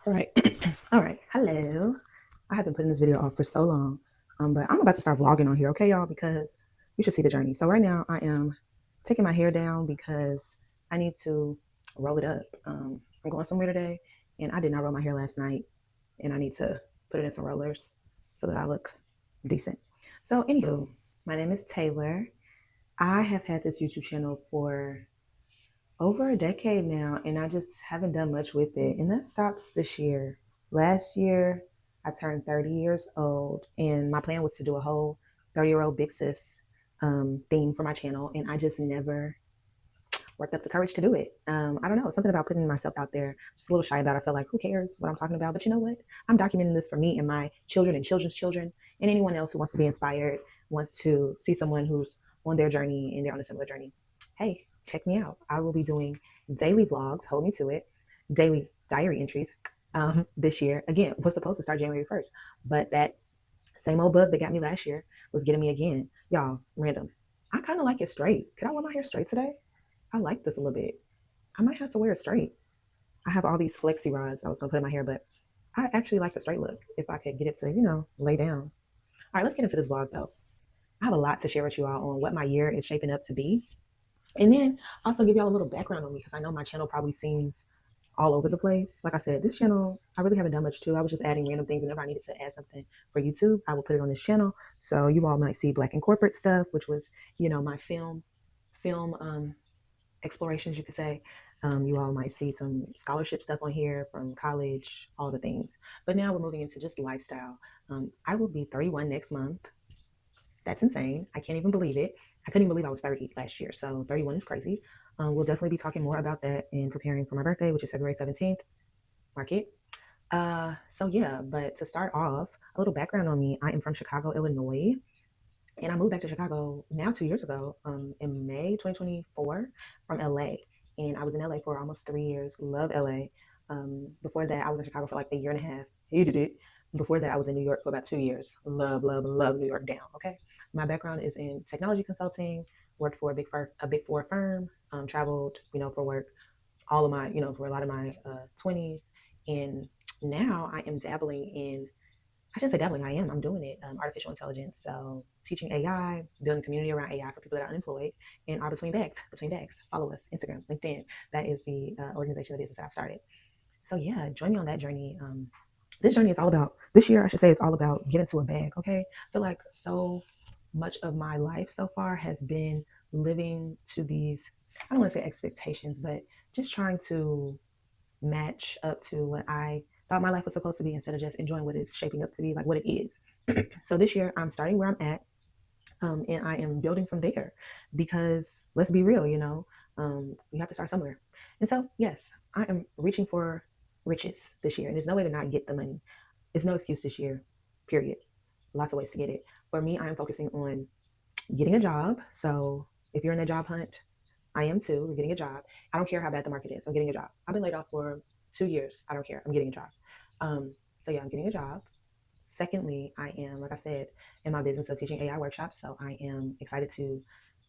All right. All right. Hello. I have been putting this video off for so long, but I'm about to start vlogging on here, okay, y'all, because you should see the journey. So right now I am taking my hair down because I need to roll it up. I'm going somewhere today, and I did not roll my hair last night, and I need to put it in some rollers so that I look decent. So anywho, my name is Taylor. I have had this YouTube channel for over a decade now, and I just haven't done much with it. And that stops this year. Last year, I turned 30 years old, and my plan was to do a whole 30-year-old big sis theme for my channel, and I just never worked up the courage to do it. I don't know, something about putting myself out there, just a little shy about it. I feel like, who cares what I'm talking about? But you know what? I'm documenting this for me and my children and children's children, and anyone else who wants to be inspired, wants to see someone who's on their journey and they're on a similar journey. Hey, check me out. I will be doing daily vlogs, hold me to it, daily diary entries this year. Again, was supposed to start January 1st, but that same old bug that got me last year was getting me again. Y'all, random. I kind of like it straight. Could I wear my hair straight today? I like this a little bit. I might have to wear it straight. I have all these flexi rods I was gonna put in my hair, but I actually like the straight look if I could get it to, lay down. All right, let's get into this vlog though. I have a lot to share with you all on what my year is shaping up to be. And then also give y'all a little background on me because I know my channel probably seems all over the place. Like I said, this channel, I really haven't done much to. I was just adding random things whenever I needed to add something for YouTube. I will put it on this channel. So you all might see Black and Corporate stuff, which was, my film explorations, you could say. You all might see some scholarship stuff on here from college, all the things. But now we're moving into just lifestyle. I will be 31 next month. That's insane. I can't even believe it. I couldn't even believe I was 30 last year. So 31 is crazy. We'll definitely be talking more about that and preparing for my birthday, which is February 17th. Mark it. So yeah, but to start off, a little background on me. I am from Chicago, Illinois. And I moved back to Chicago now 2 years ago, in May 2024 from LA. And I was in LA for almost 3 years. Love LA. Before that, I was in Chicago for like a year and a half. Hated it. Before that, I was in New York for about 2 years. Love, love, love New York down. Okay. My background is in technology consulting. Worked for a big four firm. Traveled, for work. All of my, for a lot of my 20s. And now I am dabbling in, I shouldn't say dabbling, I am. I'm doing it. Artificial intelligence. So teaching AI, building community around AI for people that are unemployed, and are between bags. Between bags. Follow us, Instagram, LinkedIn. That is the organization, the business that I've started. So yeah, join me on that journey. This journey is all about, this year I should say, it's all about getting to a bag. Okay, I feel like so much of my life so far has been living to these, I don't want to say expectations, but just trying to match up to what I thought my life was supposed to be instead of just enjoying what it's shaping up to be, like what it is. So this year I'm starting where I'm at, and I am building from there because let's be real, we have to start somewhere. And so, yes, I am reaching for riches this year, and there's no way to not get the money. There's no excuse this year, period. Lots of ways to get it. For me, I am focusing on getting a job. So if you're in a job hunt, I am too. We're getting a job. I don't care how bad the market is. I'm getting a job. I've been laid off for 2 years. I don't care. I'm getting a job. So yeah, I'm getting a job. Secondly, I am, like I said, in my business of teaching AI workshops. So I am excited to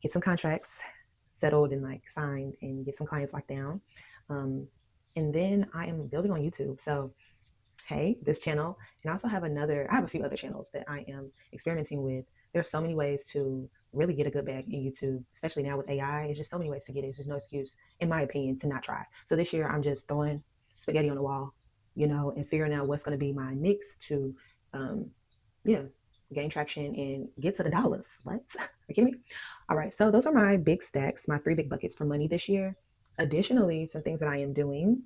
get some contracts settled and like signed and get some clients locked down. And then I am building on YouTube. So hey, this channel, and I also have I have a few other channels that I am experimenting with. There's so many ways to really get a good bag in YouTube, especially now with AI. It's just so many ways to get it. There's no excuse, in my opinion, to not try. So this year I'm just throwing spaghetti on the wall, and figuring out what's going to be my mix to, yeah, gain traction and get to the dollars. What? Are you kidding me? All right. So those are my big stacks, my three big buckets for money this year. Additionally, some things that I am doing.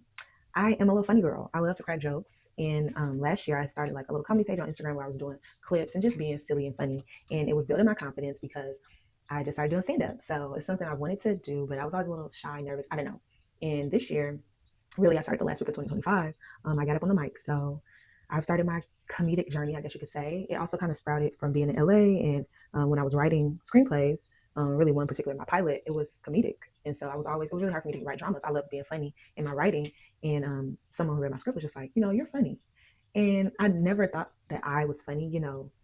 I am a little funny girl. I love to crack jokes. And last year I started like a little comedy page on Instagram where I was doing clips and just being silly and funny. And it was building my confidence because I just started doing stand up. So it's something I wanted to do, but I was always a little shy, nervous. I don't know. And this year, really, I started the last week of 2025. I got up on the mic. So I've started my comedic journey, I guess you could say. It also kind of sprouted from being in LA. And when I was writing screenplays, really one particular, my pilot, it was comedic. And so it was really hard for me to write dramas. I love being funny in my writing. And someone who read my script was just like, you're funny. And I never thought that I was funny,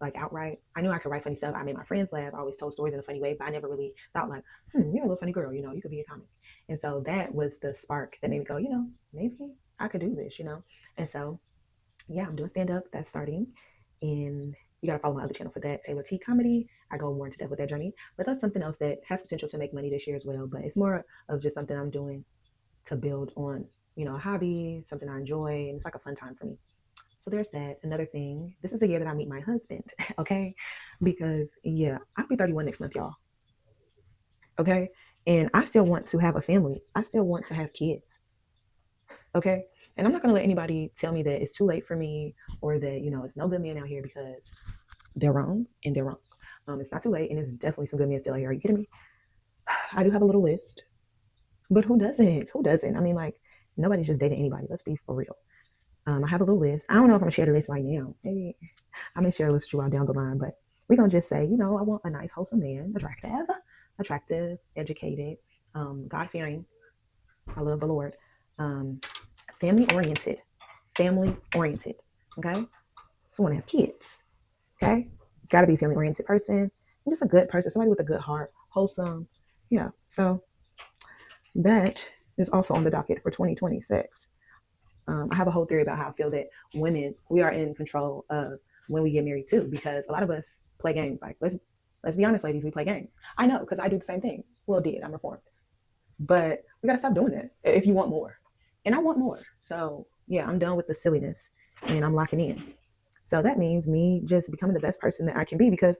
like outright. I knew I could write funny stuff. I made my friends laugh. I always told stories in a funny way, but I never really thought like, you're a little funny girl, you could be a comic. And so that was the spark that made me go, maybe I could do this, you know? And so, yeah, I'm doing stand up. That's starting. And you got to follow my other channel for that, Taylor T Comedy. I go more into depth with that journey. But that's something else that has potential to make money this year as well. But it's more of just something I'm doing to build on, you know, a hobby, something I enjoy. And it's like a fun time for me. So there's that. Another thing, this is the year that I meet my husband, okay? Because, yeah, I'll be 31 next month, y'all, okay? And I still want to have a family. I still want to have kids, okay? And I'm not gonna let anybody tell me that it's too late for me or that, you know, it's no good men out here because they're wrong and they're wrong. It's not too late and it's definitely some good men still out here. Are you kidding me? I do have a little list, but who doesn't? Who doesn't? I mean, like, nobody's just dating anybody. Let's be for real. I have a little list. I don't know if I'm gonna share the list right now. Maybe I'm gonna share a list with you all down the line, but we're gonna just say, you know, I want a nice, wholesome man, attractive, educated, God fearing. I love the Lord. Um, family oriented. Family oriented. Okay. So I want to have kids. Okay. Got to be a family oriented person. And just a good person, somebody with a good heart, wholesome. Yeah. So that is also on the docket for 2026. I have a whole theory about how I feel that women, we are in control of when we get married too, because a lot of us play games. Like, let's be honest, ladies, we play games. I know, because I do the same thing. Well, did I'm reformed, but we gotta stop doing that if you want more, and I want more. So yeah, I'm done with the silliness, and I'm locking in. So that means me just becoming the best person that I can be, because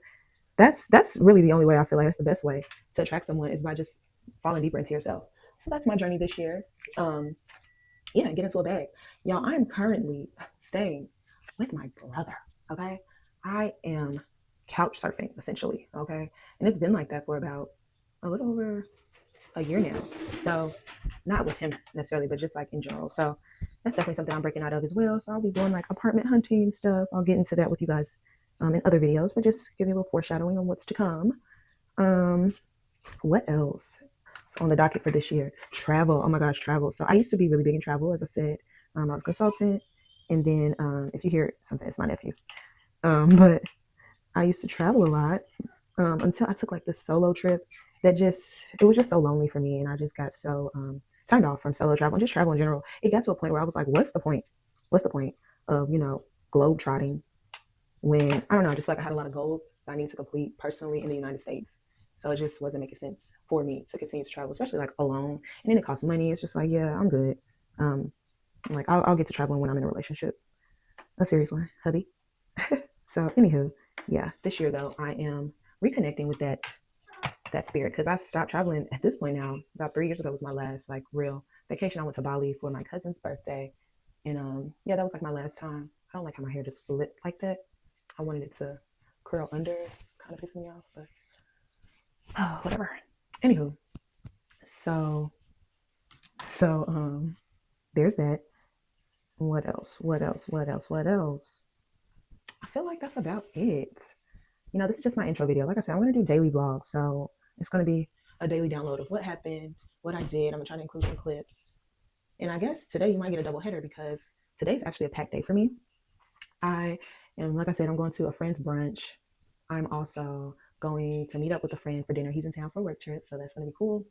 that's really the only way. I feel like that's the best way to attract someone is by just falling deeper into yourself. So that's my journey this year. Um, yeah, get into a bag. Y'all, I'm currently staying with my brother. Okay. I am couch surfing essentially. Okay. And it's been like that for about a little over a year now. So not with him necessarily, but just like in general. So that's definitely something I'm breaking out of as well. So I'll be doing like apartment hunting stuff. I'll get into that with you guys in other videos, but just give you a little foreshadowing on what's to come. Um, what else? So on the docket for this year, travel. Oh my gosh, travel. So I used to be really big in travel, as I said. I was a consultant, and then if you hear something, it's my nephew. But I used to travel a lot until I took like this solo trip. That just it was just so lonely for me, and I just got so turned off from solo travel and just travel in general. It got to a point where I was like, what's the point? What's the point of globe trotting when I don't know, I just feel like I had a lot of goals that I need to complete personally in the United States. So it just wasn't making sense for me to continue to travel, especially like alone. And then it costs money. It's just like, yeah, I'm good. Um, like I'll get to traveling when I'm in a relationship, a serious one, hubby. So anywho, yeah, this year though, I am reconnecting with that spirit because I stopped traveling at this point now. About 3 years ago was my last like real vacation. I went to Bali for my cousin's birthday, and yeah, that was like my last time. I don't like how my hair just flipped like that. I wanted it to curl under. It's kind of pissing me off, but oh, whatever. Anywho, so there's that. What else? What else? What else? What else? I feel like that's about it. This is just my intro video. Like I said, I'm gonna do daily vlogs, so it's gonna be a daily download of what happened, what I did. I'm gonna try to include some clips, and I guess today you might get a double header because today's actually a packed day for me. I am, like I said, I'm going to a friend's brunch. I'm also going to meet up with a friend for dinner. He's in town for a work trip, so that's going to be cool.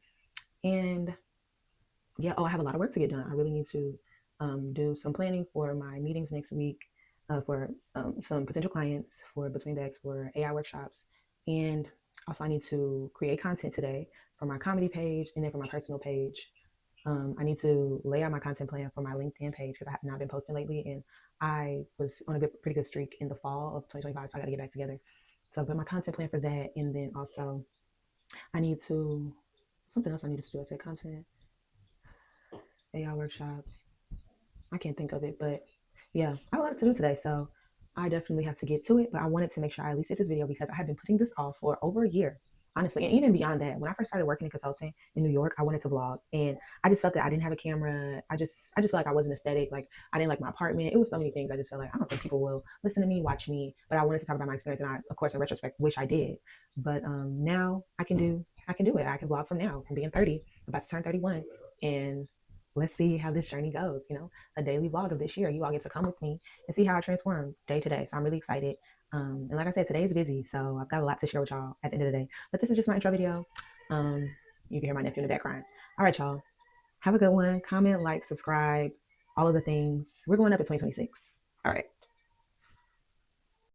And yeah, I have a lot of work to get done. I really need to do some planning for my meetings next week for some potential clients for Between Bags for AI workshops. And also, I need to create content today for my comedy page and then for my personal page. I need to lay out my content plan for my LinkedIn page because I have not been posting lately, and I was on a pretty good streak in the fall of 2025, so I got to get back together. So, but my content plan for that, and then also I need to something else I need to do. I said content, AI workshops. I can't think of it, but yeah, I have a lot to do today, so I definitely have to get to it. But I wanted to make sure I at least did this video because I have been putting this off for over a year, honestly. And even beyond that, when I first started working in consulting in New York, I wanted to vlog, and I just felt that I didn't have a camera. I just felt like I wasn't aesthetic. Like I didn't like my apartment. It was so many things. I just felt like I don't think people will listen to me, watch me. But I wanted to talk about my experience, and I, of course, in retrospect, wish I did. But now I can do it. I can vlog from now, from being 30, about to turn 31, and let's see how this journey goes. A daily vlog of this year. You all get to come with me and see how I transform day to day. So I'm really excited. And like I said, today is busy, so I've got a lot to share with y'all at the end of the day. But this is just my intro video. You can hear my nephew in the background. All right, y'all. Have a good one. Comment, like, subscribe. all of the things. We're going up in 2026. All right.